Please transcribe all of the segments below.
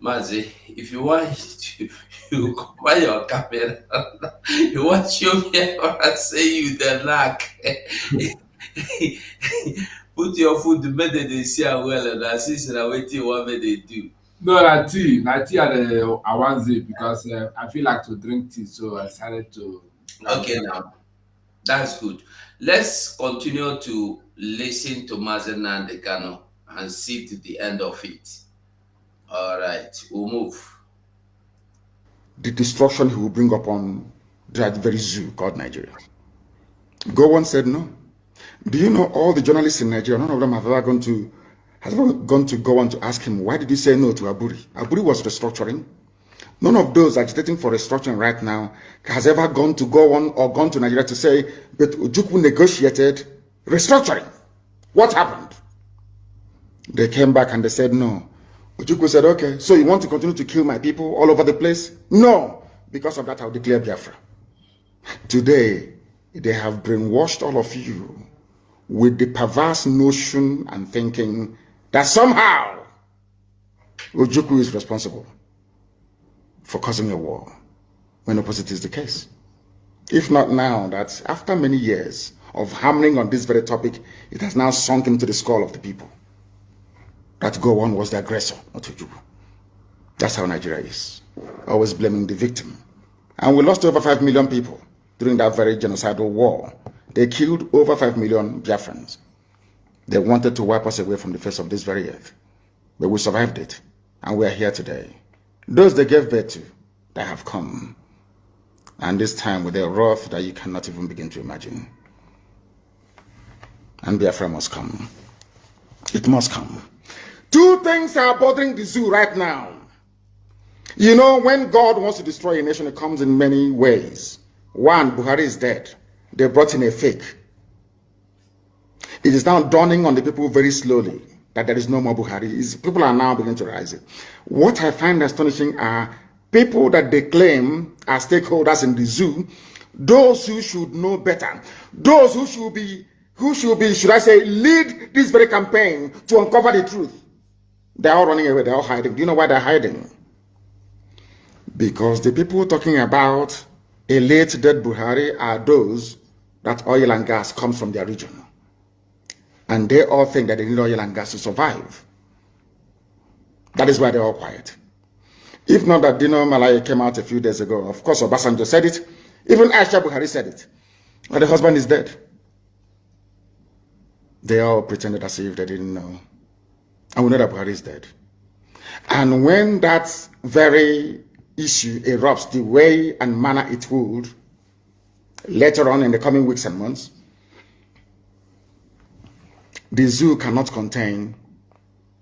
Mazi, if you want to, you cover your camera. You want to show me how I say you the knack. Put your foot the better they see how well and assist and waiting what may they do. No, na tea I want it because I feel like to drink tea, so I decided to grab Okay, tea. now that's good. Let's continue to listen to Mazen Nandekano and see to the end of it. All right, we'll move. The destruction he will bring upon that very zoo called Nigeria. Gowon said no. Do you know all the journalists in Nigeria, none of them has ever gone to go on to ask him, why did he say no to Aburi? Aburi was restructuring. None of those agitating for restructuring right now has ever gone to go on or gone to Nigeria to say, but Ojukwu negotiated restructuring. What happened? They came back and they said no. Ojukwu said, okay, so you want to continue to kill my people all over the place? No. Because of that, I'll declare Biafra. Today, they have brainwashed all of you with the perverse notion and thinking that somehow Ojukwu is responsible for causing a war, when opposite is the case. If not now, that after many years of hammering on this very topic, it has now sunk into the skull of the people that Gowon was the aggressor, not Ojukwu. That's how Nigeria is, always blaming the victim. And we lost over 5 million people during that very genocidal war. They killed over 5 million Biafrans. They wanted to wipe us away from the face of this very earth. But we survived it, and we are here today. Those they gave birth to, they have come. And this time with a wrath that you cannot even begin to imagine. And Biafra must come. It must come. Two things are bothering the zoo right now. You know, when God wants to destroy a nation, it comes in many ways. One, Buhari is dead. They brought in a fake. It is now dawning on the people very slowly that there is no more Buhari. People are now beginning to realize it. What I find astonishing are people that they claim are stakeholders in the zoo, those who should know better, those who should be, should I say, lead this very campaign to uncover the truth. They're all running away, they're all hiding. Do you know why they're hiding? Because the people talking about a late dead Buhari are those that oil and gas comes from their region. And they all think that they need oil and gas to survive. That is why they're all quiet. If not that Dino Malaya came out a few days ago, of course Obasanjo said it, even Aisha Buhari said it, but the husband is dead. They all pretended as if they didn't know. And we know that Buhari is dead. And when that very issue erupts the way and manner it would, later on in the coming weeks and months, the zoo cannot contain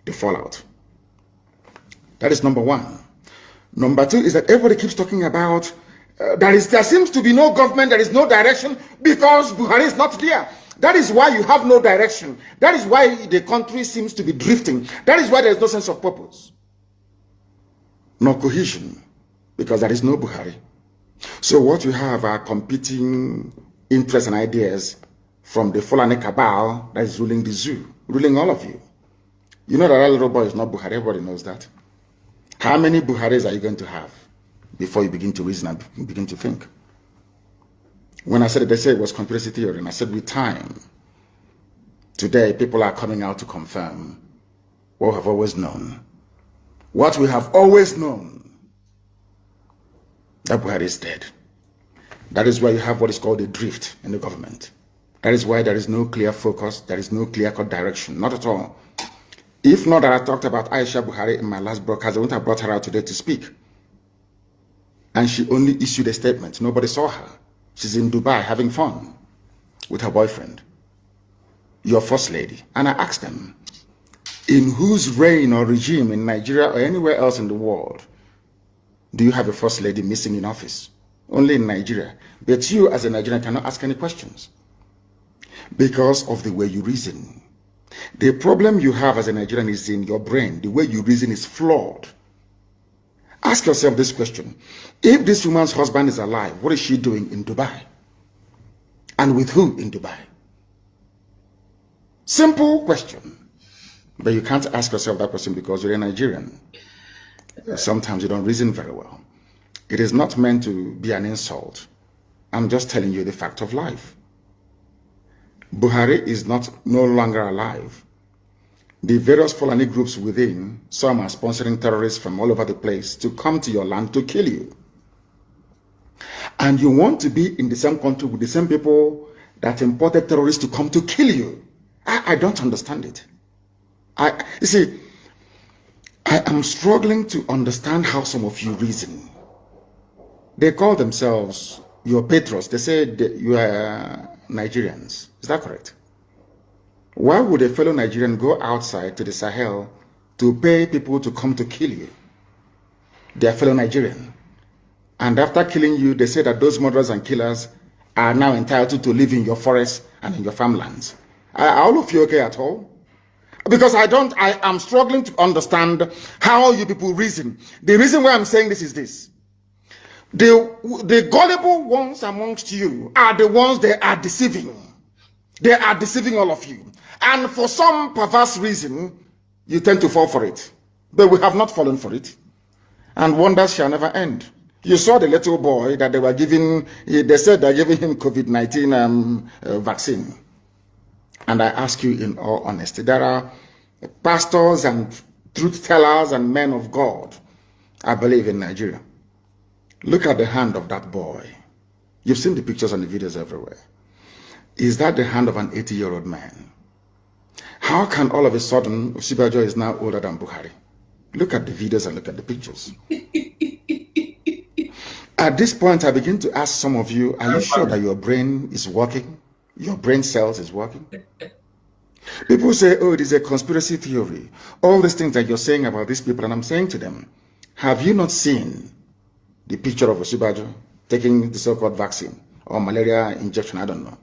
the fallout. That is number one. Number two is that everybody keeps talking about there seems to be no government, there is no direction because Buhari is not there. That is why you have no direction. That is why the country seems to be drifting. That is why there is no sense of purpose, no cohesion, because there is no Buhari. So what you have are competing interests and ideas from the Fulani cabal that is ruling the zoo, ruling all of you. You know that little boy is not Buhari, everybody knows that. How many Buharis are you going to have before you begin to reason and begin to think? When I said it, they said it was conspiracy theory, and I said with time, today people are coming out to confirm what we have always known. What we have always known, that Buhari is dead. That is why you have what is called a drift in the government. That is why there is no clear focus, there is no clear-cut direction, not at all. If not that I talked about Aisha Buhari in my last broadcast, I wouldn't have brought her out today to speak. And she only issued a statement. Nobody saw her. She's in Dubai having fun with her boyfriend, your first lady. And I asked them, in whose reign or regime in Nigeria or anywhere else in the world do you have a first lady missing in office? Only in Nigeria. But you as a Nigerian cannot ask any questions because of the way you reason. The problem you have as a Nigerian is in your brain. The way you reason is flawed. Ask yourself this question. If this woman's husband is alive, what is she doing in Dubai? And with who in Dubai? Simple question. But you can't ask yourself that question because you're a Nigerian. Sometimes you don't reason very well. It is not meant to be an insult. I'm just telling you the fact of life. Buhari is no longer alive. The various Fulani groups within, some are sponsoring terrorists from all over the place to come to your land to kill you. And you want to be in the same country with the same people that imported terrorists to come to kill you. I don't understand it. You see, I am struggling to understand how some of you reason. They call themselves your patrons. They say you are Nigerians. Is that correct? Why would a fellow Nigerian go outside to the Sahel to pay people to come to kill you? They are fellow Nigerian. And after killing you, they say that those murderers and killers are now entitled to live in your forests and in your farmlands. Are all of you okay at all? Because I am struggling to understand how you people reason. The reason why I'm saying this is this. The gullible ones amongst you are the ones they are deceiving. They are deceiving all of you. And for some perverse reason, you tend to fall for it. But we have not fallen for it. And wonders shall never end. You saw the little boy that they were giving, they said they're giving him COVID-19 vaccine. And I ask you in all honesty, there are pastors and truth tellers and men of God, I believe, in Nigeria. Look at the hand of that boy. You've seen the pictures and the videos everywhere. Is that the hand of an 80-year-old man? How can all of a sudden Osinbajo is now older than Buhari? Look at the videos and look at the pictures. At this point, I begin to ask some of you, are you sure that your brain is working? Your brain cells is working? People say, oh, it is a conspiracy theory. All these things that you're saying about these people, and I'm saying to them, have you not seen the picture of Osinbajo taking the so-called vaccine or malaria injection? I don't know.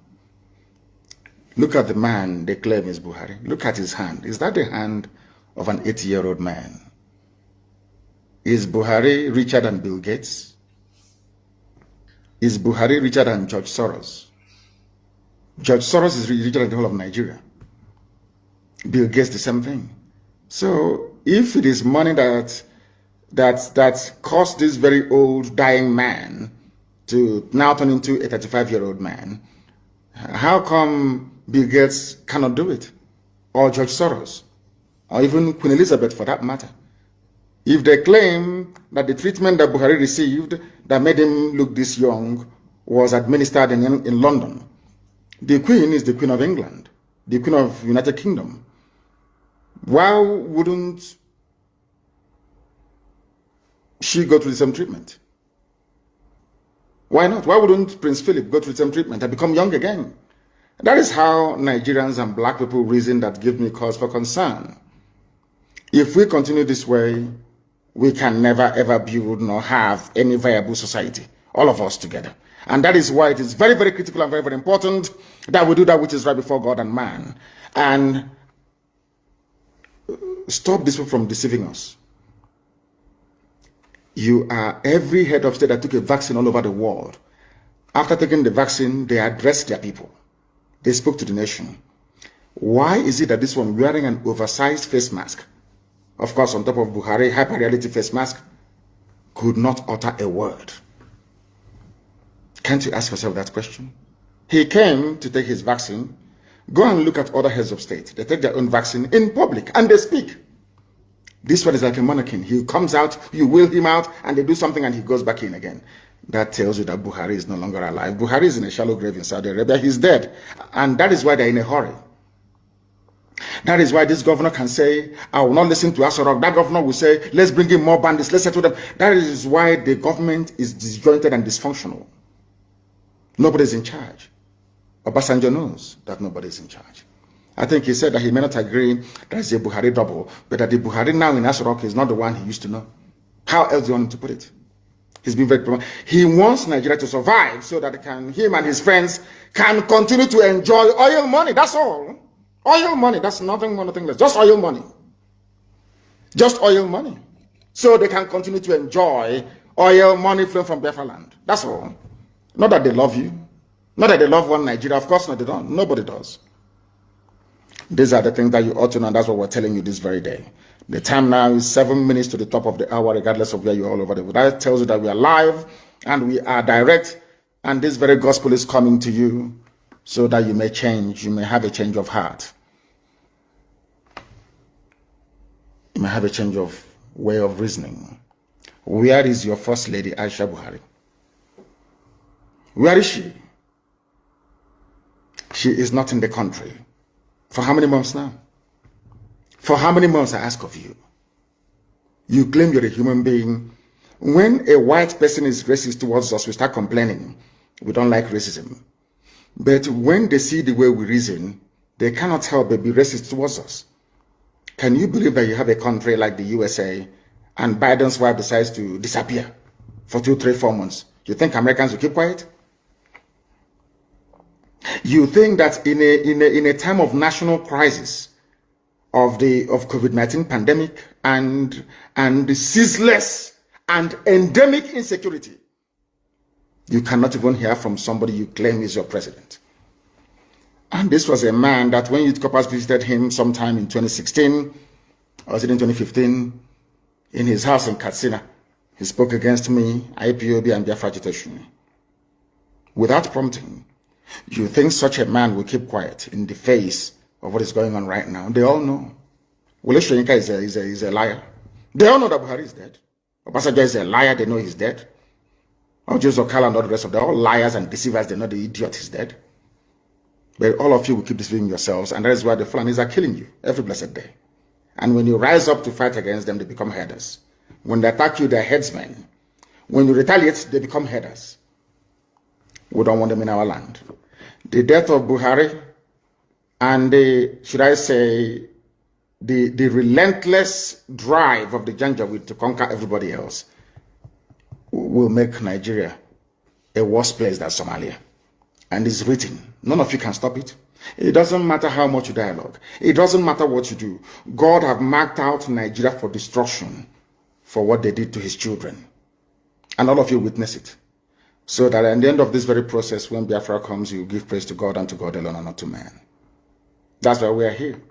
Look at the man they claim is Buhari. Look at his hand. Is that the hand of an 80-year-old man? Is Buhari richer than Bill Gates? Is Buhari richer than George Soros? George Soros is richer than the whole of Nigeria. Bill Gates, the same thing. So if it is money that caused this very old dying man to now turn into a 35-year-old man, how come Bill Gates cannot do it? Or George Soros? Or even Queen Elizabeth for that matter? If they claim that the treatment that Buhari received that made him look this young was administered in London, the Queen is the Queen of England, the Queen of United Kingdom. Why wouldn't she go through the same treatment? Why not? Why wouldn't Prince Philip go through the same treatment and become young again? That is how Nigerians and black people reason that give me cause for concern. If we continue this way, we can never ever build nor have any viable society, all of us together. And that is why it is very, very critical and very, very important that we do that which is right before God and man. And stop this from deceiving us. You are every head of state that took a vaccine all over the world. After taking the vaccine, they addressed their people. They spoke to the nation. Why is it that this one wearing an oversized face mask, of course on top of Buhari, hyper-reality face mask, could not utter a word? Can't you ask yourself that question? He came to take his vaccine. Go and look at other heads of state. They take their own vaccine in public and they speak. This one is like a mannequin. He comes out, you wheel him out, and they do something and he goes back in again. That tells you that Buhari is no longer alive. Buhari is in a shallow grave in Saudi Arabia. He's dead. And that is why they're in a hurry. That is why this governor can say, I will not listen to Asorok. That governor will say, let's bring in more bandits, let's settle them. That is why the government is disjointed and dysfunctional. Nobody's in charge. Obasanjo knows that nobody's in charge. I think he said that he may not agree that it's a Buhari double, but that the Buhari now in Asorok is not the one he used to know. How else do you want him to put it? He's been very. He wants Nigeria to survive so that him and his friends can continue to enjoy oil money. That's all. Oil money. That's nothing more, nothing less. Just oil money. Just oil money. So they can continue to enjoy oil money flowing from Biafra land. That's all. Not that they love you. Not that they love one Nigeria. Of course not, they don't. Nobody does. These are the things that you ought to know, and that's what we're telling you this very day. The time now is 7 minutes to the top of the hour, regardless of where you are all over the world. That tells you that we are live and we are direct, and this very gospel is coming to you so that you may change, you may have a change of heart. You may have a change of way of reasoning. Where is your First Lady, Aisha Buhari? Where is she? She is not in the country. For how many months now? For how many months, I ask of you? You claim you're a human being. When a white person is racist towards us, we start complaining. We don't like racism. But when they see the way we reason, they cannot help but be racist towards us. Can you believe that you have a country like the USA and Biden's wife decides to disappear for 2, 3, 4 months? You think Americans will keep quiet? You think that in a time of national crisis of COVID-19 pandemic and the ceaseless and endemic insecurity, you cannot even hear from somebody you claim is your president? And this was a man that when Youth Corpus visited him sometime in 2016, or was it in 2015, in his house in Katsina, he spoke against me, IPOB, and Biafra agitation. Without prompting, you think such a man will keep quiet in the face of what is going on right now? They all know. Wole Soyinka is a liar. They all know that Buhari is dead. Obasanjo is a liar. They know he's dead. Ojo Zokala and all the rest of them, all liars and deceivers. They know the idiot is dead. But all of you will keep deceiving yourselves, and that is why the Fulanis are killing you every blessed day. And when you rise up to fight against them, they become headers. When they attack you, they're headsmen. When you retaliate, they become headers. We don't want them in our land. The death of Buhari and should I say, the relentless drive of the Janjaweed to conquer everybody else will make Nigeria a worse place than Somalia. And it's written. None of you can stop it. It doesn't matter how much you dialogue. It doesn't matter what you do. God have marked out Nigeria for destruction for what they did to his children. And all of you witness it. So that at the end of this very process, when Biafra comes, you give praise to God and to God alone and not to man. That's why we are here.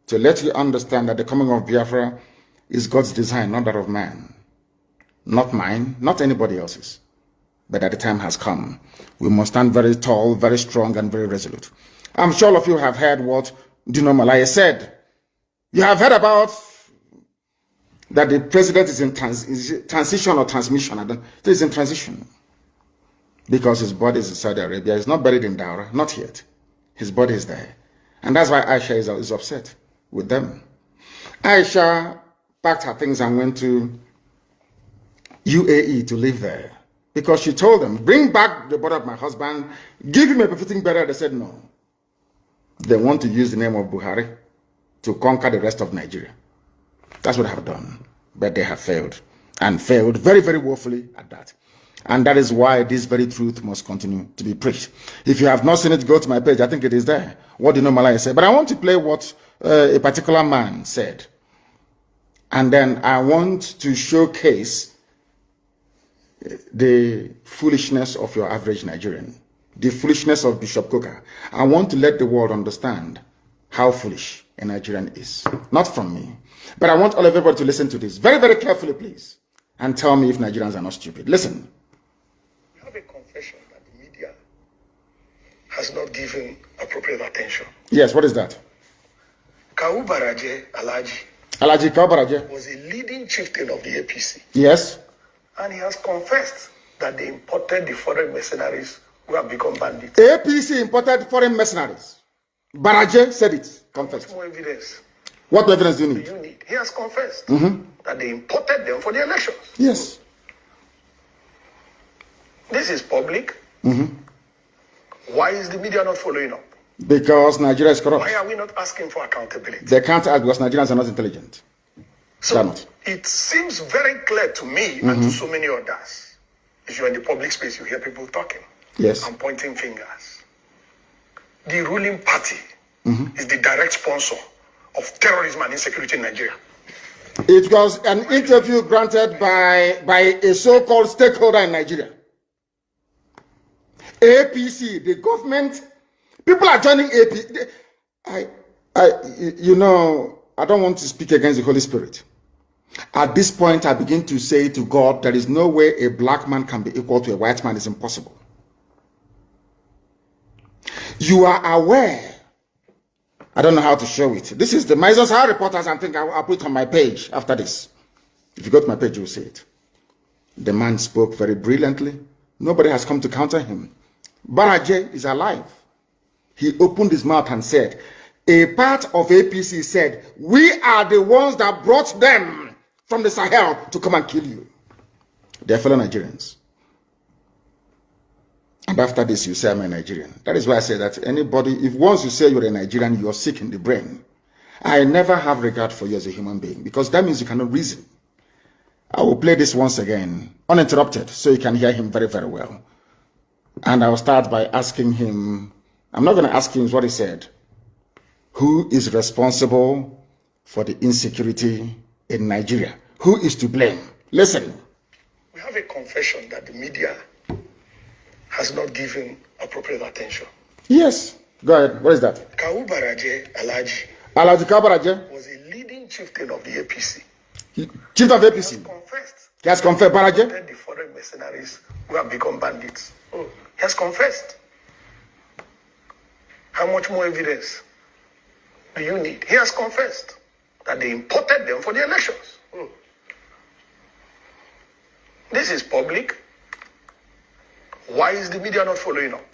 To let you understand that the coming of Biafra is God's design, not that of man. Not mine, not anybody else's. But that the time has come. We must stand very tall, very strong, and very resolute. I'm sure all of you have heard what Dino Malaya said. You have heard about that the president is in transition or transmission. It is in transition. Because his body is in Saudi Arabia. He's not buried in Daura. Not yet. His body is there. And that's why Aisha is upset with them. Aisha packed her things and went to UAE to live there. Because she told them, bring back the body of my husband, give him a befitting burial. They said no. They want to use the name of Buhari to conquer the rest of Nigeria. That's what they have done. But they have failed. And failed very, very woefully at that. And that is why this very truth must continue to be preached. If you have not seen it, go to my page. I think it is there. What Dino Malaya said. But I want to play what a particular man said. And then I want to showcase the foolishness of your average Nigerian. The foolishness of Bishop Coker. I want to let the world understand how foolish a Nigerian is. Not from me. But I want all of everybody to listen to this very, very carefully, please. And tell me if Nigerians are not stupid. Listen. We have a confession that the media has not given appropriate attention. Yes, what is that? Kawu Baraje Alhaji Kawu Baraje was a leading chieftain of the APC. Yes. And he has confessed that they imported the foreign mercenaries who have become bandits. APC imported foreign mercenaries. Baraje said it. Confessed. What more evidence? What evidence do you need? He has confessed that they imported them for the elections. Yes. This is public. Why is the media not following up? Because Nigeria is corrupt. Why are we not asking for accountability? They can't act because Nigerians are not intelligent. So it seems very clear to me and to so many others. If you're in the public space, you hear people talking and pointing fingers. The ruling party is the direct sponsor of terrorism and insecurity in Nigeria. It was an interview granted by a so-called stakeholder in Nigeria. APC, the government, people are joining APC. You know, I don't want to speak against the Holy Spirit. At this point, I begin to say to God, there is no way a black man can be equal to a white man. It's impossible. You are aware. I don't know how to show it. This is the Miser's High Reporters. I think I'll put it on my page after this. If you go to my page, you'll see it. The man spoke very brilliantly. Nobody has come to counter him. Baraje is alive. He opened his mouth and said, a part of APC said, we are the ones that brought them from the Sahel to come and kill you. They are fellow Nigerians. And after this, you say I'm a Nigerian. That is why I say that anybody, if once you say you're a Nigerian, you're sick in the brain. I never have regard for you as a human being, because that means you cannot reason. I will play this once again, uninterrupted, so you can hear him very, very well. And I will start by asking him, I'm not going to ask him what he said. Who is responsible for the insecurity in Nigeria? Who is to blame? Listen. We have a confession that the media has not given appropriate attention. Yes. Go ahead. What is that? Kawu Baraje Alhaji. Alhaji Kawu Baraje was a leading chieftain of the APC. Chief of APC. He has confessed. He has confessed, Baraje? The foreign mercenaries who have become bandits. Oh, he has confessed. How much more evidence do you need? He has confessed that they imported them for the elections. Oh. This is public. Why is the media not following up?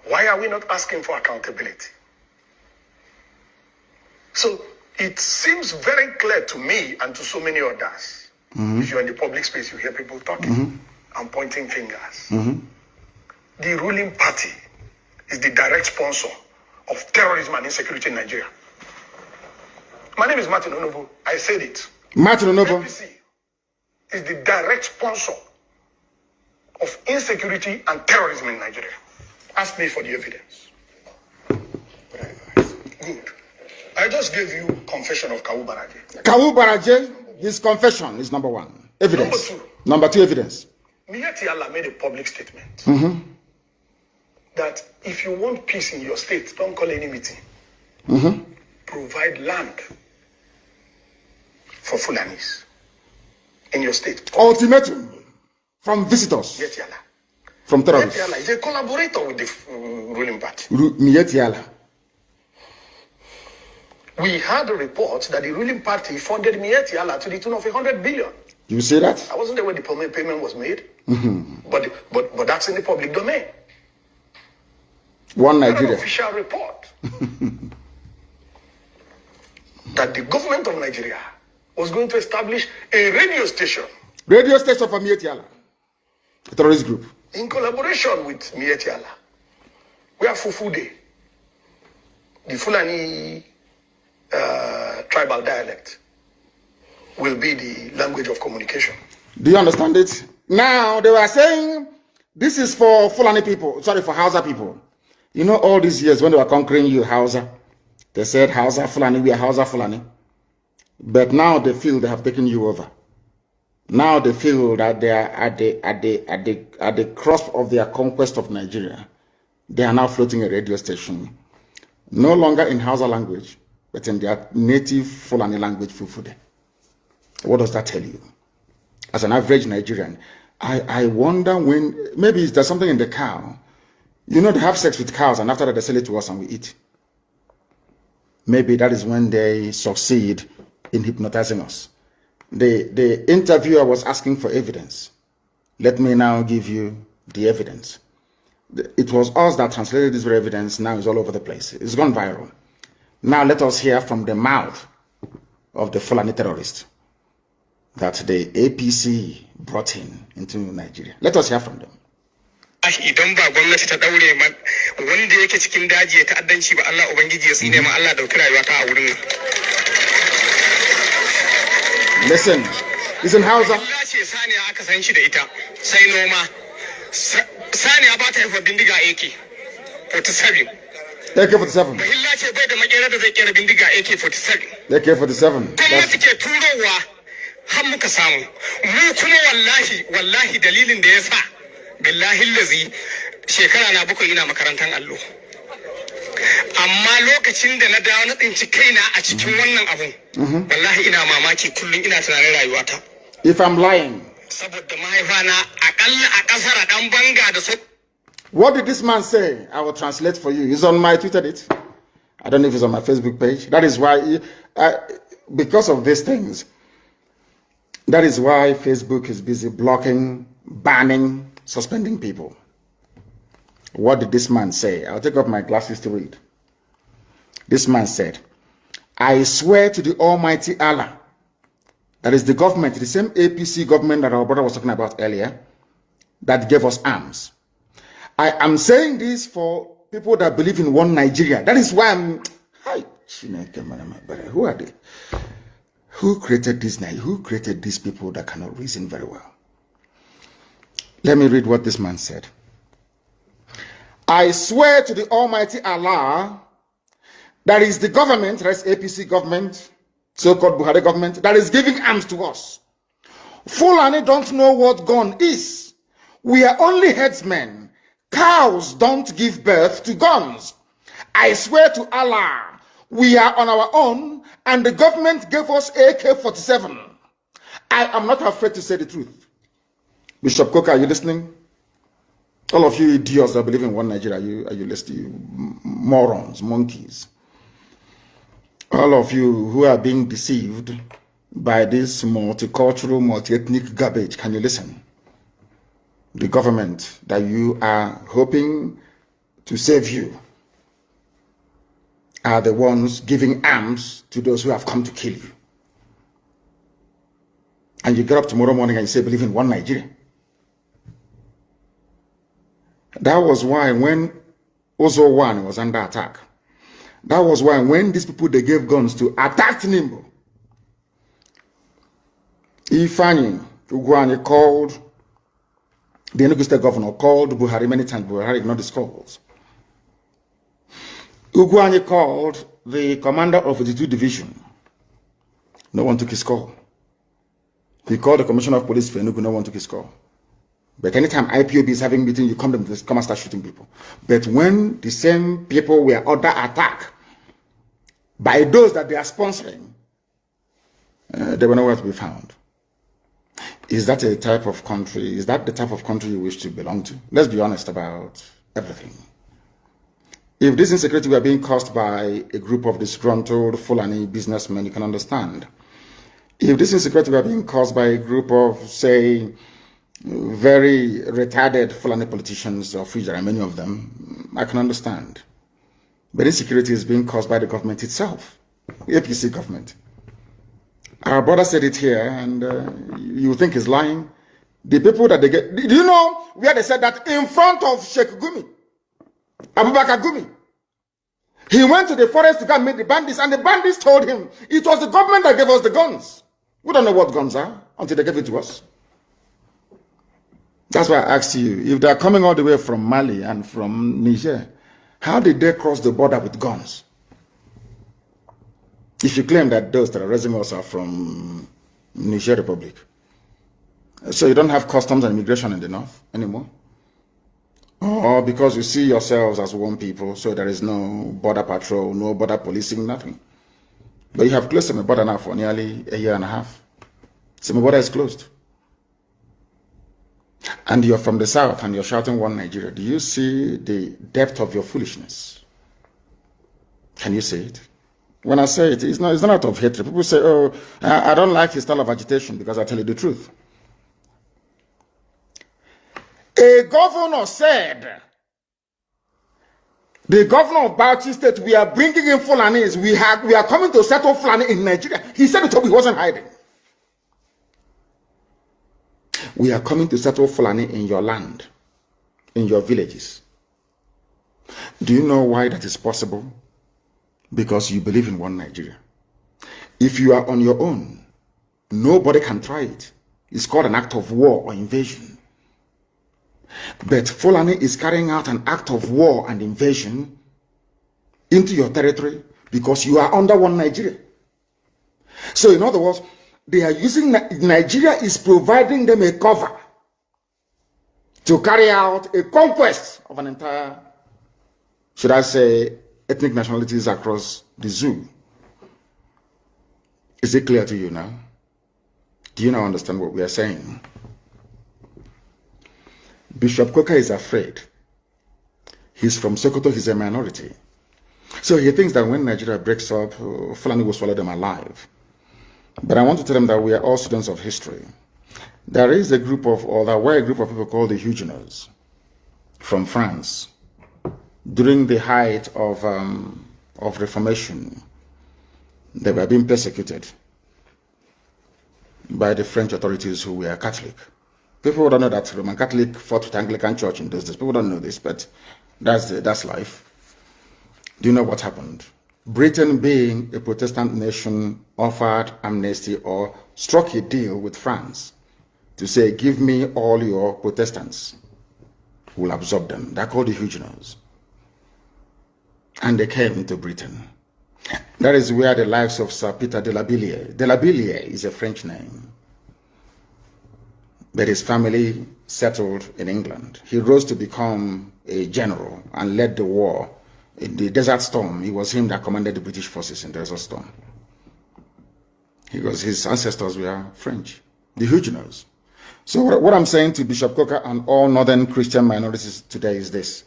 Why are we not asking for accountability? So it seems very clear to me and to so many others. If you're in the public space, you hear people talking and pointing fingers. The ruling party is the direct sponsor of terrorism and insecurity in Nigeria. My name is Martin Onobo. I said it. Martin Onobo. APC is the direct sponsor of insecurity and terrorism in Nigeria. Ask me for the evidence. Good. I just gave you confession of Kawu Baraje. Kawu Baraje, his confession is number one. Evidence. Number two, evidence. Miyetti Allah made a public statement that if you want peace in your state, don't call any meeting. Provide land for Fulanis in your state. Ultimatum from visitors. Miyetti Allah. From terrorists. Miyetti Allah is a collaborator with the ruling party. Miyetti Allah. We had a report that the ruling party funded Miyetti Allah to the tune of 100 billion. You see that? I wasn't there when the payment was made, but that's in the public domain. One Nigeria. An official report that the government of Nigeria was going to establish a radio station. Radio station for Miyetti Allah, a terrorist group. In collaboration with Miyetti Allah. We have Fufude, the Fulani tribal dialect, will be the language of communication. Do you understand it? Now, they were saying this is for Fulani people, sorry, for Hausa people. You know, all these years when they were conquering you, Hausa, they said Hausa Fulani, we are Hausa Fulani. But now they feel they have taken you over. Now they feel that they are at the cusp of their conquest of Nigeria. They are now floating a radio station, no longer in Hausa language, but in their native Fulani language, Fufude. What does that tell you? As an average Nigerian, I wonder when, maybe there's something in the cow. You know, they have sex with cows and after that they sell it to us and we eat. Maybe that is when they succeed in hypnotizing us. The interviewer was asking for evidence. Let me now give you the evidence. It was us that translated this evidence. Now it's all over the place. It's gone viral. Now let us hear from the mouth of the Fulani terrorist that the APC brought into Nigeria. Let us hear from them. Idan ba gwamnati ta daure wanda yake cikin daji ya ta'addanci ba Allah ubangiji ya tsine ma Allah dauki rayuwa ta a wurin. Listen Hausa. Allah ce saniya aka san shi da ita sai noma. Saniya ba ta haifa bindiga AK-47. AK-47. Allah ce bai da makera da zai kera bindiga AK-47. AK-47. Gwamnati ke turowa har muka samu. Mu kuma wallahi dalilin da ya sa billahi lazi shekara na bakwai ina makarantar allo amma lokacin da na dawo na tsinci kaina a cikin wannan abun wallahi ina mamaki kullum ina tunanin rayuwata. If I'm lying. Saboda mahaifana akalla a kasar dan banga da su. What did this man say? I will translate for you. It's on my Twitter. I don't know if it's on my Facebook page. That is why, because of these things, that is why Facebook is busy blocking, banning, suspending people. What did this man say? I'll take off my glasses to read. This man said, I swear to the Almighty Allah, that is the government, the same APC government that our brother was talking about earlier, that gave us arms. I am saying this for people that believe in one Nigeria. That is why I'm... Who are they? Who created this Nigeria? Who created these people that cannot reason very well? Let me read what this man said. I swear to the Almighty Allah, that is the government, that is APC government, so-called Buhari government, that is giving arms to us. Fulani don't know what gun is. We are only headsmen. Cows don't give birth to guns. I swear to Allah, we are on our own, and the government gave us AK-47. I am not afraid to say the truth. Bishop Coker, are you listening? All of you idiots that believe in one Nigeria, are you listening? You morons, monkeys. All of you who are being deceived by this multicultural, multi-ethnic garbage, can you listen? The government that you are hoping to save you are the ones giving arms to those who have come to kill you. And you get up tomorrow morning and you say, believe in one Nigeria. That was why when Ozo 1 was under attack, that was why when these people, they gave guns to attack Nimbo, Ifani Ugwani called, the Enugu State governor called Buhari many times. Buhari ignored his calls. Ugwani called the commander of the 2 division. No one took his call. He called the commissioner of police for Enugu. No one took his call. But anytime IPOB is having meeting, you come and start shooting people. But when the same people were under attack by those that they are sponsoring, they were nowhere to be found. Is that a type of country? Is that the type of country you wish to belong to? Let's be honest about everything. If this insecurity were being caused by a group of disgruntled Fulani businessmen, you can understand. If this insecurity were being caused by a group of, say, very retarded Fulani politicians, of which there are many of them, I can understand. But insecurity is being caused by the government itself, the APC government. Our brother said it here, and you think he's lying. The people that they get... Do you know where they said that? In front of Sheikh Gumi, Abubakar Gumi. He went to the forest to go and meet the bandits, and the bandits told him it was the government that gave us the guns. We don't know what guns are until they gave it to us. That's why I asked you, if they're coming all the way from Mali and from Niger, how did they cross the border with guns? If you claim that those terrorism us are from Niger Republic, so you don't have customs and immigration in the north anymore? Or because you see yourselves as one people, so there is no border patrol, no border policing, nothing. But you have closed Semi border now for nearly a year and a half. Semi border is closed. And you're from the south and you're shouting one Nigeria. Do you see the depth of your foolishness? Can you see it? When I say it, it's not out of hatred. People say, oh, I don't like his style of agitation, because I tell you the truth. A governor said, the governor of Bauchi State, we are bringing in Fulanis. We are coming to settle Fulani in Nigeria. He said it, he wasn't hiding. We are coming to settle Fulani in your land, in your villages. Do you know why that is possible? Because you believe in one Nigeria. If you are on your own, nobody can try it. It's called an act of war or invasion. But Fulani is carrying out an act of war and invasion into your territory because you are under one Nigeria. So in other words, they are using, Nigeria is providing them a cover to carry out a conquest of an entire, should I say, ethnic nationalities across the zoo. Is it clear to you now? Do you now understand what we are saying? Bishop Coker is afraid. He's from Sokoto, he's a minority. So he thinks that when Nigeria breaks up, Fulani will swallow them alive. But I want to tell them that we are all students of history. There were a group of people called the Huguenots from France during the height of Reformation. They were being persecuted by the French authorities who were Catholic. People don't know that Roman Catholic fought with Anglican Church in those days. People don't know this, but that's life. Do you know what happened? Britain, being a Protestant nation, offered amnesty or struck a deal with France to say, give me all your Protestants. We'll absorb them. They're called the Huguenots. And they came to Britain. That is where the lives of Sir Peter de la Billière is a French name. But his family settled in England. He rose to become a general and led the war in the Desert Storm. It was him that commanded the British forces in Desert Storm. His ancestors were French, the Huguenots. So what I'm saying to Bishop Coker and all northern Christian minorities today is this: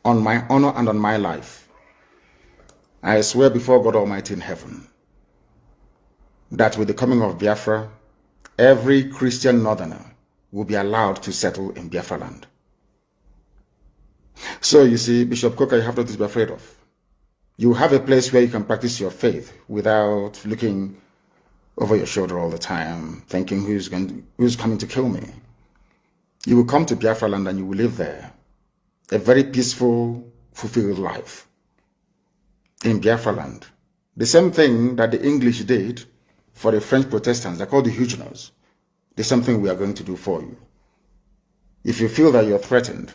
on my honor and on my life, I swear before God Almighty in heaven that with the coming of Biafra, every Christian northerner will be allowed to settle in Biafra land. So you see, Bishop Coker, you have nothing to be afraid of. You have a place where you can practice your faith without looking over your shoulder all the time, thinking who's coming to kill me. You will come to Biafra land and you will live there a very peaceful, fulfilled life in Biafra land. The same thing that the English did for the French Protestants, they're called the Huguenots. The same thing we are going to do for you. If you feel that you're threatened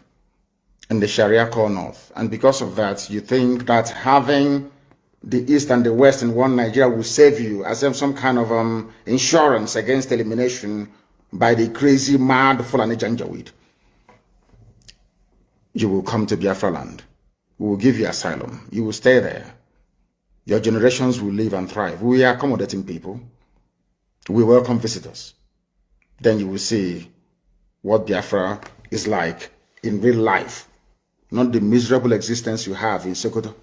in the Sharia core north, and because of that, you think that having the East and the West in one Nigeria will save you as if some kind of insurance against elimination by the crazy, mad Fulani Janjaweed, you will come to Biafra land. We will give you asylum. You will stay there. Your generations will live and thrive. We are accommodating people. We welcome visitors. Then you will see what Biafra is like in real life, not the miserable existence you have in Sokoto.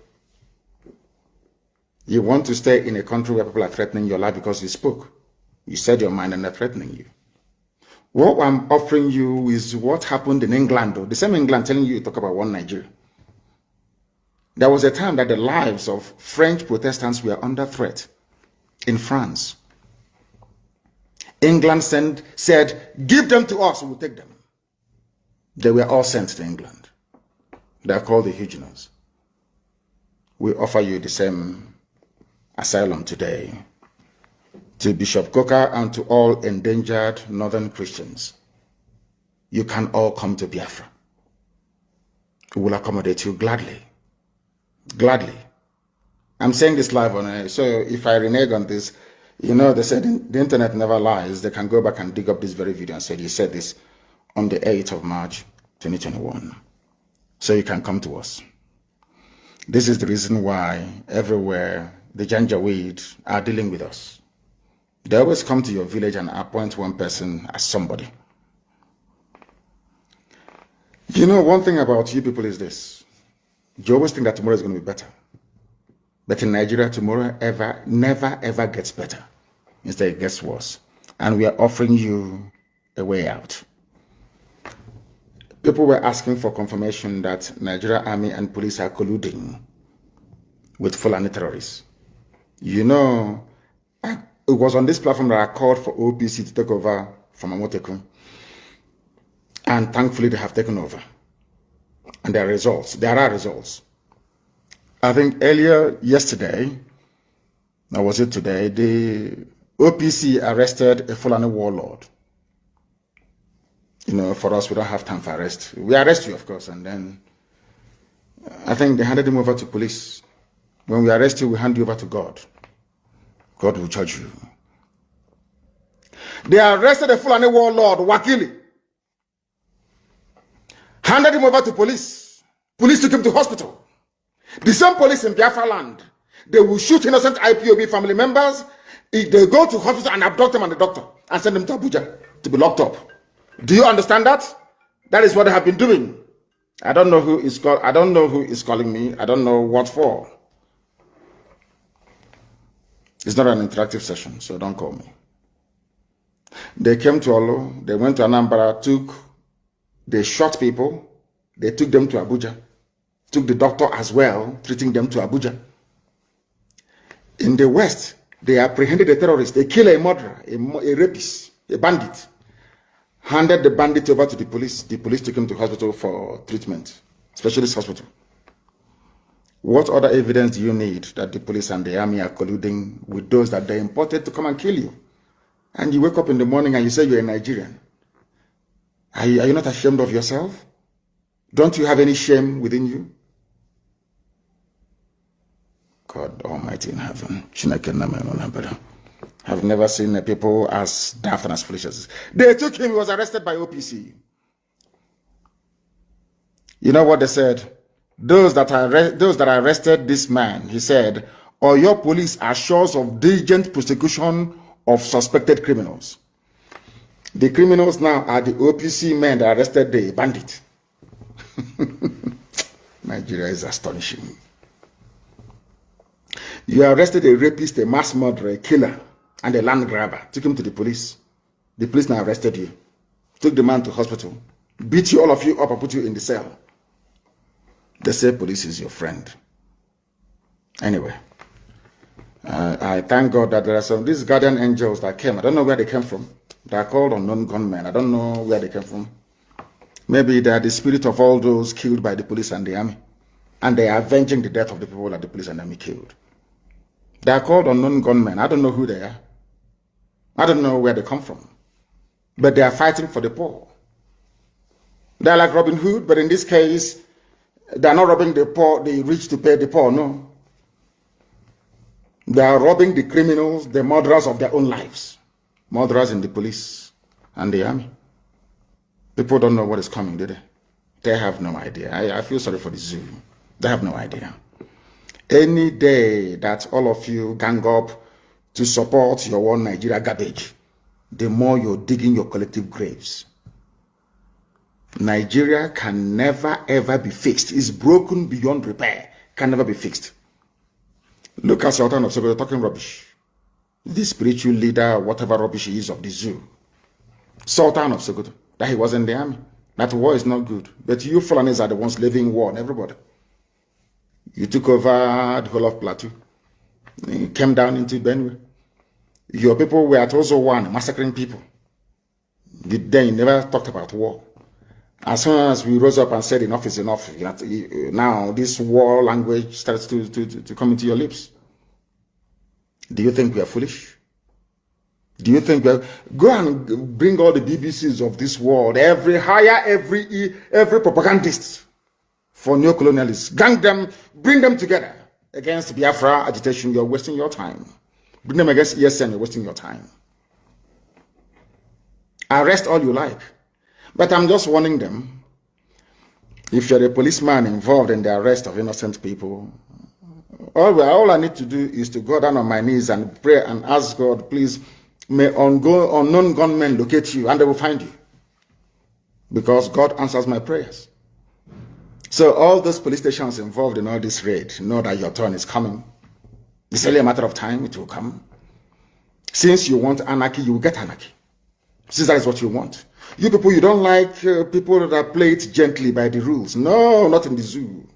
You want to stay in a country where people are threatening your life because you spoke. You said your mind and they're threatening you. What I'm offering you is what happened in England, though. The same England telling you to talk about one Nigeria. There was a time that the lives of French Protestants were under threat in France. England said, give them to us, we'll take them. They were all sent to England. They are called the Huguenots. We offer you the same asylum today to Bishop Coker and to all endangered northern Christians. You can all come to Biafra. We will accommodate you gladly. Gladly. I'm saying this live on air, so if I renege on this, you know, they said the internet never lies. They can go back and dig up this very video and say, you said this on the 8th of March, 2021. So you can come to us. This is the reason why everywhere the Janjaweed are dealing with us. They always come to your village and appoint one person as somebody. You know, one thing about you people is this. You always think that tomorrow is going to be better. But in Nigeria, tomorrow never ever gets better. Instead, it gets worse. And we are offering you a way out. People were asking for confirmation that Nigeria Army and police are colluding with Fulani terrorists. You know, it was on this platform that I called for OPC to take over from Amotekun. And thankfully, they have taken over. And there are results. I think earlier yesterday, or was it today, the OPC arrested a Fulani warlord. You know, for us, we don't have time for arrest. We arrest you, of course, and then I think they handed him over to police. When we arrest you, we hand you over to God. God will judge you. They arrested a Fulani warlord, Wakili. Handed him over to police. Police took him to hospital. The same police in Biafra land, they will shoot innocent IPOB family members if they go to hospital and abduct them and the doctor and send them to Abuja to be locked up. Do you understand that? That is what they have been doing. I don't know who is calling me. I don't know what for. It's not an interactive session, so don't call me. They came to Olo, they went to Anambra, they shot people, they took them to Abuja, took the doctor as well, treating them to Abuja. In the West, they apprehended a terrorist, they killed a murderer, a rapist, a bandit, handed the bandit over to the police. The police took him to hospital for treatment, specialist hospital. What other evidence do you need that the police and the army are colluding with those that they imported to come and kill you? And you wake up in the morning and you say you're a Nigerian. Are you not ashamed of yourself? Don't you have any shame within you? God Almighty in heaven. I've never seen people as daft and as foolish as this. They took him, he was arrested by OPC. You know what they said? Those that arrested this man, he said, or your police are sures of diligent prosecution of suspected criminals. The criminals now are the OPC men that arrested the bandit. Nigeria is astonishing. You arrested a rapist, a mass murderer, a killer, and a land grabber. Took him to the police. The police now arrested you. Took the man to hospital. Beat you, all of you up, and put you in the cell. They say police is your friend. Anyway, I thank God that there are some of these guardian angels that came. I don't know where they came from. They are called unknown gunmen. I don't know where they came from. Maybe they are the spirit of all those killed by the police and the army. And they are avenging the death of the people that the police and the army killed. They are called unknown gunmen. I don't know who they are. I don't know where they come from. But they are fighting for the poor. They are like Robin Hood, but in this case, they are not robbing the poor, the rich to pay the poor, no. They are robbing the criminals, the murderers of their own lives. Murderers in the police and the army. People don't know what is coming, do they? They have no idea. I feel sorry for the zoo. They have no idea. Any day that all of you gang up to support your one Nigeria garbage, the more you're digging your collective graves. Nigeria can never ever be fixed. It's broken beyond repair. Can never be fixed. Look at Sultan of Sokoto talking rubbish. The spiritual leader, whatever rubbish he is of the zoo. Sultan of Sokoto, that he was in the army. That war is not good. But you Fulanis are the ones living war on everybody. You took over the whole of Plateau. You came down into Benue. Your people were at Ozo 1, massacring people. Then you never talked about war. As soon as we rose up and said enough is enough, now this war language starts to come into your lips. Do you think we are foolish? Do you think we are... Go and bring all the BBCs of this world, every propagandist for neocolonialists. Gang them, bring them together against Biafra agitation. You're wasting your time. Bring them against ESN, you're wasting your time. Arrest all you like. But I'm just warning them, if you're a policeman involved in the arrest of innocent people, all I need to do is to go down on my knees and pray and ask God, please, may unknown gunmen locate you and they will find you. Because God answers my prayers. So all those police stations involved in all this raid know that your turn is coming. It's only a matter of time, it will come. Since you want anarchy, you will get anarchy. Since that is what you want. You people, you don't like people that play it gently by the rules. No, not in the zoo.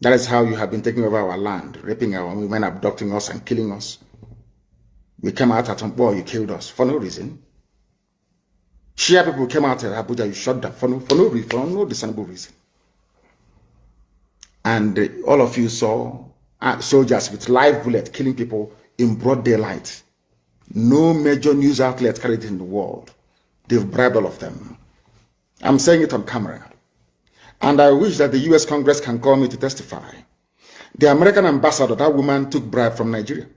That is how you have been taking over our land, raping our women, abducting us and killing us. We came out at Ambo, you killed us for no reason. Shia people came out at Abuja, you shot them for no discernible reason. And all of you saw soldiers with live bullets killing people in broad daylight. No major news outlet carried it in the world. They've bribed all of them. I'm saying it on camera. And I wish that the US Congress can call me to testify. The American ambassador, that woman took bribe from Nigeria.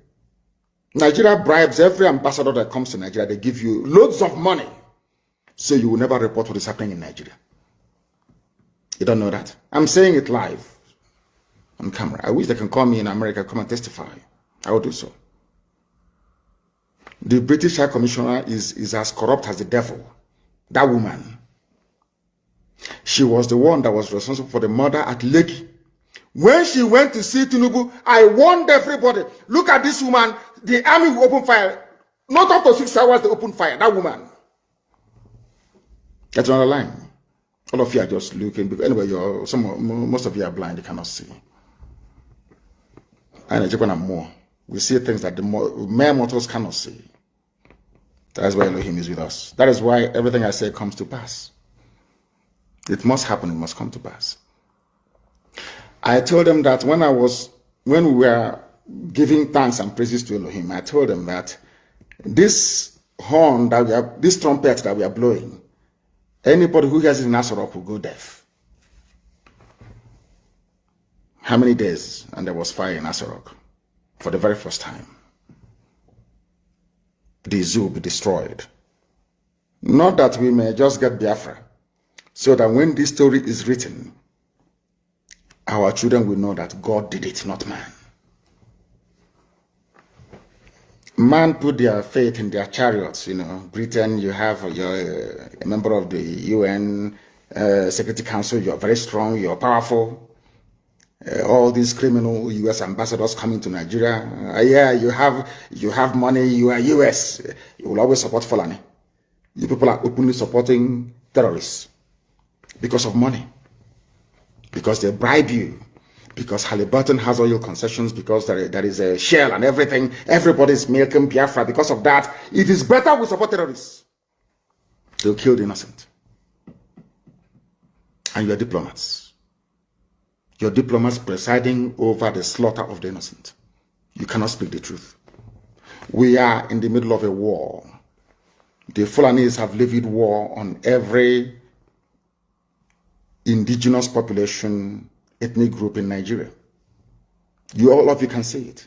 Nigeria bribes every ambassador that comes to Nigeria. They give you loads of money so you will never report what is happening in Nigeria. You don't know that? I'm saying it live on camera. I wish they can call me in America, come and testify. I will do so. The British High Commissioner is as corrupt as the devil. That woman. She was the one that was responsible for the murder at Lekki. When she went to see Tinubu, I warned everybody, look at this woman, the army will open fire. Not up to 6 hours, they open fire. That woman. That's another line. All of you are just looking, because anyway, most of you are blind, you cannot see. And Japan and more. We see things that the mere mortals cannot see. That is why Elohim is with us. That is why everything I say comes to pass. It must happen, it must come to pass. I told them that when we were giving thanks and praises to Elohim, I told them that this horn this trumpet that we are blowing, anybody who hears it in Asorok will go deaf. How many days? And there was fire in Asorok for the very first time. The zoo will be destroyed. Not that we may just get Biafra, so that when this story is written, our children will know that God did it, not man. Man put their faith in their chariots. Britain, you have you're a member of the UN Security Council. You're very strong. You're powerful. All these criminal US ambassadors coming to Nigeria. Yeah, you have money. You are US. You will always support Fulani. You people are openly supporting terrorists because of money. Because they bribe you, because Halliburton has oil concessions, because there is a Shell and everything. Everybody's milking Biafra. Because of that, it is better we support terrorists. They'll kill the innocent. And you're diplomats. You're diplomats presiding over the slaughter of the innocent. You cannot speak the truth. We are in the middle of a war. The Fulanis have levied war on every indigenous population, ethnic group in Nigeria. All of you can say it.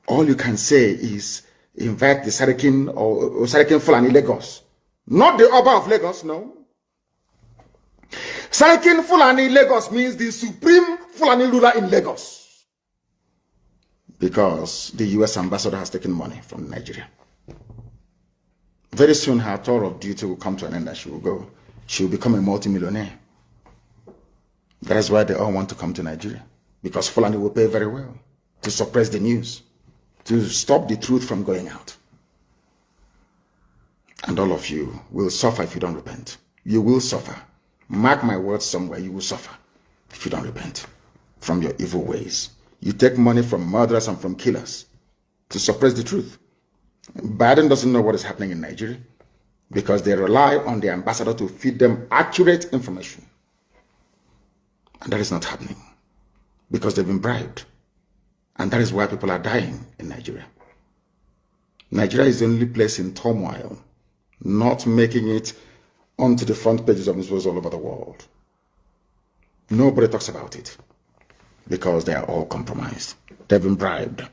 All you can say is invite the Sarakin or Sarakin Fulani Lagos. Not the Oba of Lagos, no. Sarakin Fulani Lagos means the supreme Fulani ruler in Lagos. Because the US ambassador has taken money from Nigeria. Very soon her tour of duty will come to an end and she will go. She will become a multimillionaire. That is why they all want to come to Nigeria. Because Fulani will pay very well to suppress the news, to stop the truth from going out. And all of you will suffer if you don't repent. You will suffer. Mark my words somewhere, you will suffer if you don't repent from your evil ways. You take money from murderers and from killers to suppress the truth. Biden doesn't know what is happening in Nigeria because they rely on the ambassador to feed them accurate information. And that is not happening because they've been bribed. And that is why people are dying in Nigeria. Nigeria is the only place in turmoil, not making it onto the front pages of newspapers all over the world. Nobody talks about it because they are all compromised. They've been bribed.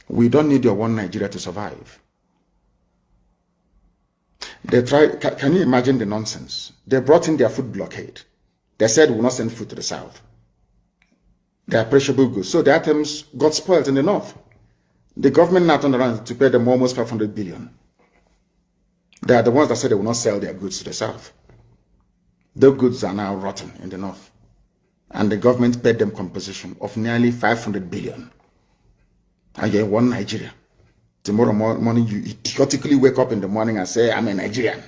We don't need your one Nigeria to survive. They tried, can you imagine the nonsense? They brought in their food blockade. They said we will not send food to the south. They are perishable goods. So the items got spoiled in the north. The government now turned around to pay them almost 500 billion. They are the ones that said they will not sell their goods to the south. Their goods are now rotten in the north. And the government paid them compensation of nearly 500 billion. And you're in one Nigeria. Tomorrow morning, you idiotically wake up in the morning and say, I'm a Nigerian.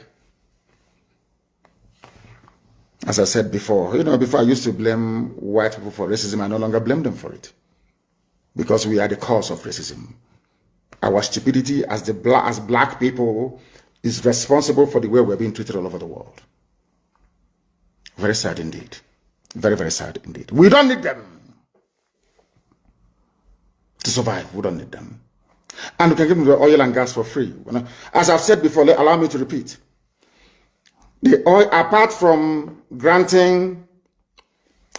As I said before, before I used to blame white people for racism, I no longer blame them for it. Because we are the cause of racism. Our stupidity as black people is responsible for the way we're being treated all over the world. Very sad indeed. Very, very sad indeed. We don't need them to survive. We don't need them. And we can give them the oil and gas for free. As I've said before, allow me to repeat. The oil, apart from granting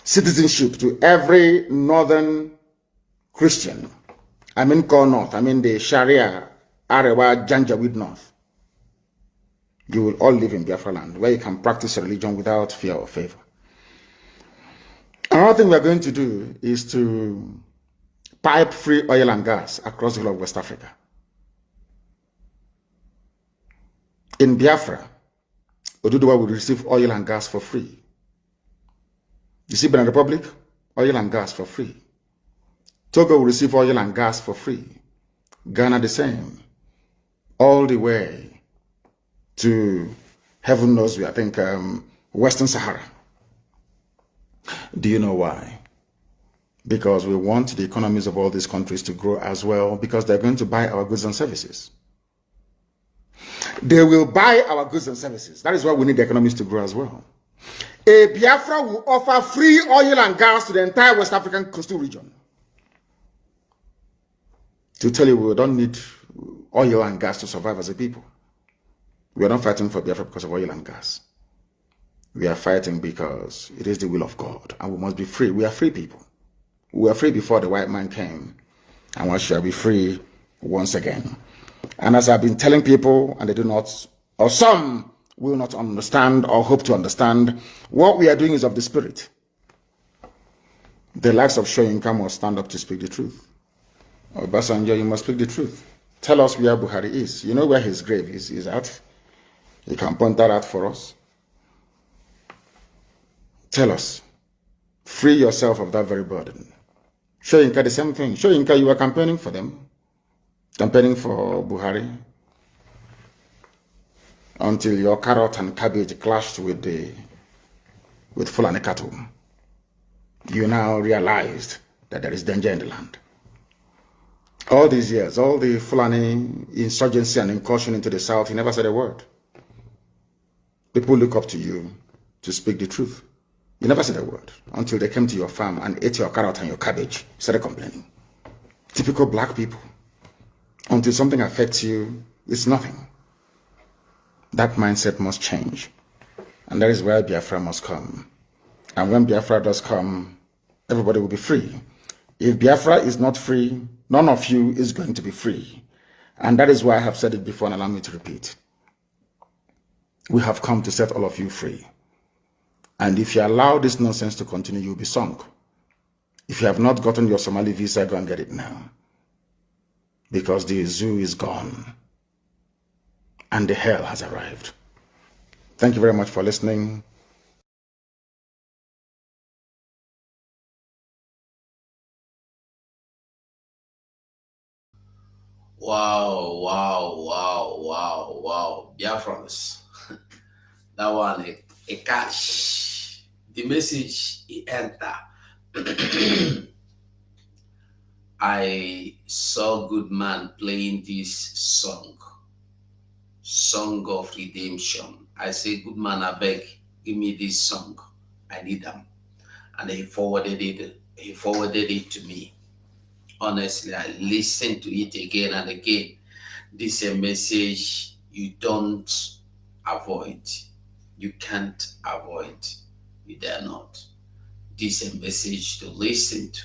citizenship to every northern Christian, I mean Core North, I mean the Sharia, Arewa, Janjaweed North, you will all live in Biafra land, where you can practice religion without fear or favor. Another thing we are going to do is to pipe free oil and gas across the whole of West Africa. In Biafra, Oduduwa will receive oil and gas for free. You see, Benin Republic, oil and gas for free. Togo will receive oil and gas for free. Ghana the same. All the way to, heaven knows, I think, Western Sahara. Do you know why? Because we want the economies of all these countries to grow as well, because they're going to buy our goods and services. They will buy our goods and services. That is why we need the economies to grow as well. A Biafra will offer free oil and gas to the entire West African coastal region. To tell you, we don't need oil and gas to survive as a people. We are not fighting for Biafra because of oil and gas. We are fighting because it is the will of God, and we must be free. We are free people. We were free before the white man came, and we shall be free once again. And as I've been telling people, and they do not, or some will not understand or hope to understand, what we are doing is of the spirit. The likes of Soyinka must stand up to speak the truth. Obasanjo, you must speak the truth. Tell us where Buhari is. You know where his grave is at? You can point that out for us. Tell us. Free yourself of that very burden. Soyinka, the same thing. Soyinka, you were campaigning for them. Campaigning for Buhari. Until your carrot and cabbage clashed with Fulani cattle. You now realized that there is danger in the land. All these years, all the Fulani insurgency and incursion into the south, he never said a word. People look up to you to speak the truth. You never said a word until they came to your farm and ate your carrot and your cabbage. You started complaining. Typical black people. Until something affects you, it's nothing. That mindset must change. And that is where Biafra must come. And when Biafra does come, everybody will be free. If Biafra is not free, none of you is going to be free. And that is why I have said it before and allow me to repeat. We have come to set all of you free. And if you allow this nonsense to continue, you'll be sunk. If you have not gotten your Somali visa, go and get it now. Because the zoo is gone. And the hell has arrived. Thank you very much for listening. Wow. Biafrans. That one, a cash. The message, it enter. I saw Goodman playing this song of redemption. I say, Goodman, I beg, give me this song. I need them. And he forwarded it to me. Honestly, I listened to it again and again. This is a message you don't avoid. You can't avoid. You dare not. This is a message to listen to.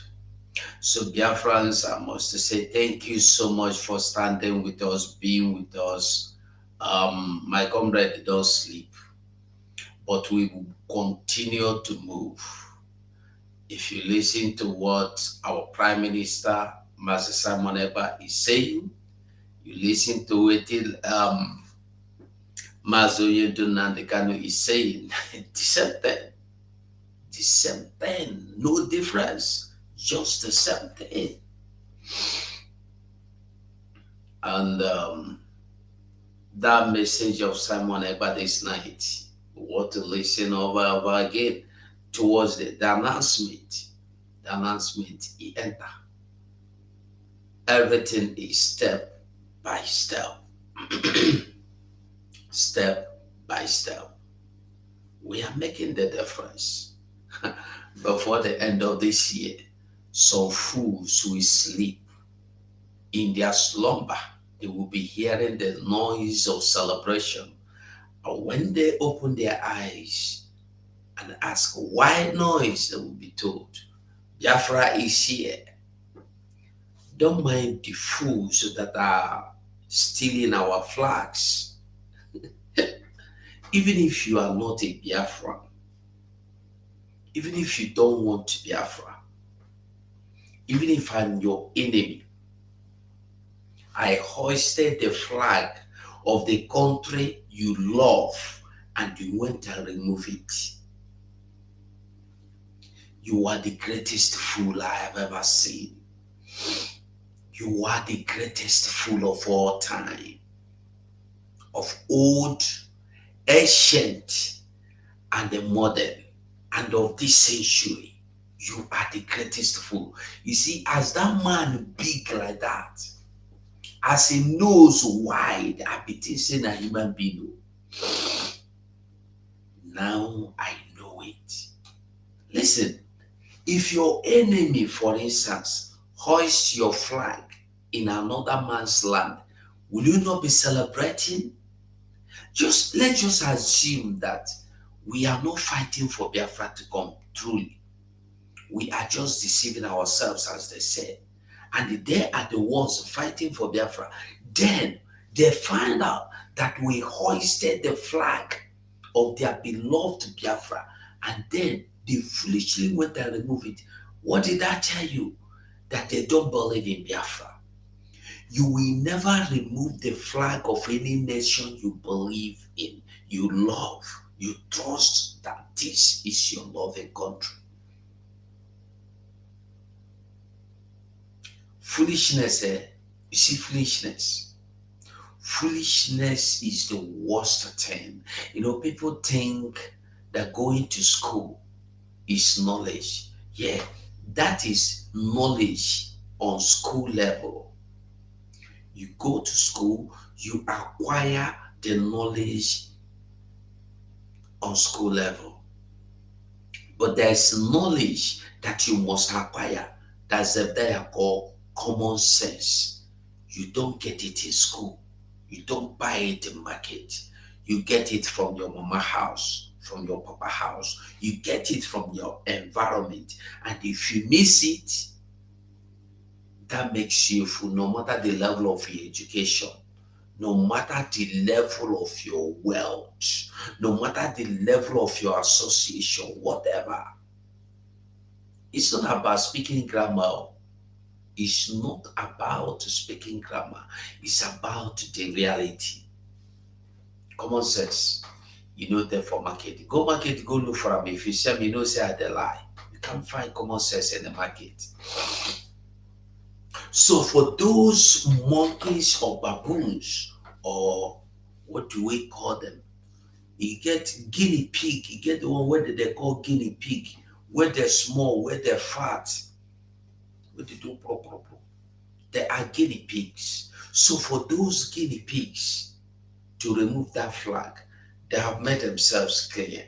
So Biafrans, I must say thank you so much for standing with us, being with us. My comrade does sleep, but we will continue to move. If you listen to what our Prime Minister, Master Simon Ekpa, is saying, you listen to what Master Oyedun Nnamdi Kanu is saying, the same thing, no difference, just the same thing. And that message of Simon Ekpa this night, we want to listen over and over again towards the announcement. The announcement, he enter. Everything is step by step. Step by step. We are making the difference. Before the end of this year, some fools will sleep. In their slumber, they will be hearing the noise of celebration. And when they open their eyes and ask why noise, they will be told, Biafra is here. Don't mind the fools that are stealing our flags. Even if you are not a Biafran, even if you don't want Biafra, even if I'm your enemy, I hoisted the flag of the country you love and you went and remove it. You are the greatest fool I have ever seen. You are the greatest fool of all time, of old, ancient, and the modern, and of this century. You are the greatest fool. You see, as that man big like that, as he knows wide, I be thinking a human being. Now I know it. Listen, if your enemy, for instance, hoists your flag in another man's land, will you not be celebrating? Let's just assume that we are not fighting for Biafra to come, truly. We are just deceiving ourselves, as they said. And they are the ones fighting for Biafra. Then they find out that we hoisted the flag of their beloved Biafra, and then they foolishly went and removed it. What did I tell you? That they don't believe in Biafra. You will never remove the flag of any nation you believe in, you love, you trust that this is your loving country. Foolishness, you see, foolishness. Foolishness is the worst thing. You know, people think that going to school is knowledge. Yeah, that is knowledge on school level. You go to school, you acquire the knowledge on school level. But there's knowledge that you must acquire. That's what they are called common sense. You don't get it in school. You don't buy it in market. You get it from your mama house, from your papa house. You get it from your environment. And if you miss it, that makes you fool, no matter the level of your education, no matter the level of your wealth, no matter the level of your association, whatever. It's not about speaking grammar. It's not about speaking grammar. It's about the reality. Common sense. You know them for market. Go market, go look for them. If you say me, no say I dey lie. You can't find common sense in the market. So for those monkeys or baboons, or what do we call them? You get guinea pig. You get the one where they call guinea pig, where they're small, where they're fat. What they do proper. They are guinea pigs. So for those guinea pigs to remove that flag, they have made themselves clear.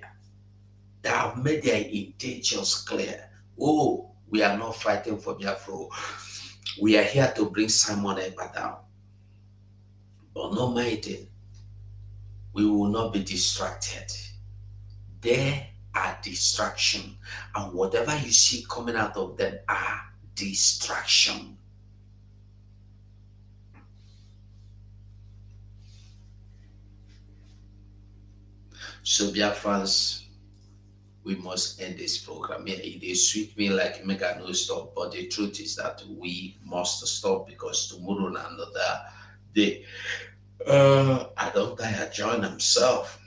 They have made their intentions clear. Oh, we are not fighting for Biafra. We are here to bring Simon Ekpa down. But no matter, we will not be distracted. They are distraction. And whatever you see coming out of them are distraction. So, Biafrans, we must end this program. Yeah, it is sweet me like mega no stop, but the truth is that we must stop because tomorrow and another day, I don't tire John himself.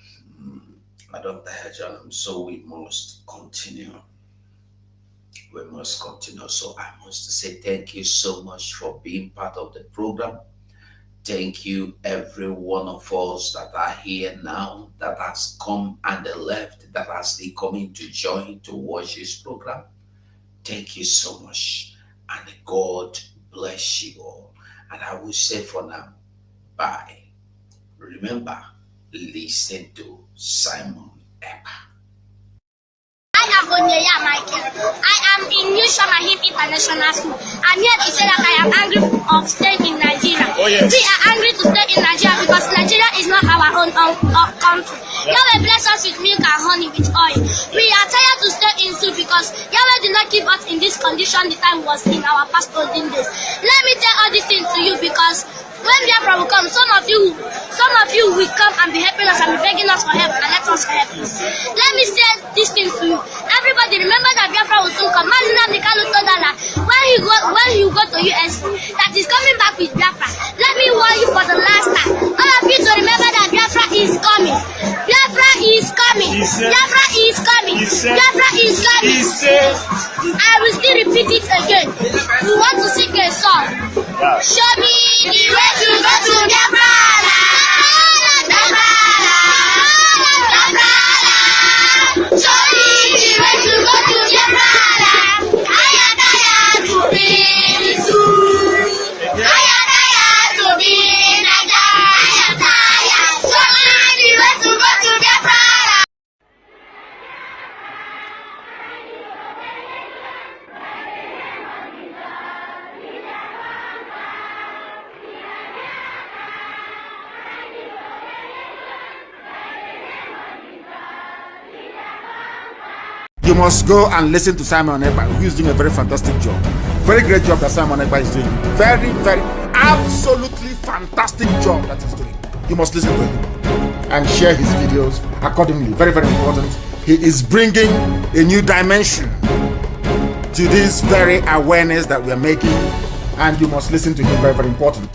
I don't tire John him, so we must continue. We must continue. So I must say thank you so much for being part of the program. Thank you, every one of us that are here now, that has come and left, that are still coming to join to watch this program. Thank you so much. And God bless you all. And I will say for now, bye. Remember, listen to Simon Ekpa. I am Onyeya Michael. I am in New Shamahin International School. I'm here to say that I am angry of staying in Nigeria. Oh, yes. We are angry to stay in Nigeria because Nigeria is not our own country. Yahweh bless us with milk and honey with oil. We are tired to stay in zoo because Yahweh did not keep us in this condition the time was in our past olden days. Let me tell all these things to you because when Biafra will come, some of you will come and be helping us and be begging us for help and let us help you. Let me say these things to you. Everybody remember USA that is coming back with Biafra. Let me warn you for the last time. All of you to remember that Biafra is coming. Biafra is coming. Biafra is coming. Biafra is coming. I will still repeat it again. You want to sing a song? Show me the way to go to Biafra. Show me the way to go to Biafra. I am tired to be Nigeria. I am tired to be Nigeria. I am tired. Show me the way to go to Biafra. You must go and listen to Simon Ekpa, who is doing a very fantastic job. Very great job that Simon Ekpa is doing. Very, absolutely fantastic job that he's doing. You must listen to him and share his videos accordingly. Very, very important. He is bringing a new dimension to this very awareness that we are making, and you must listen to him. Very, very important.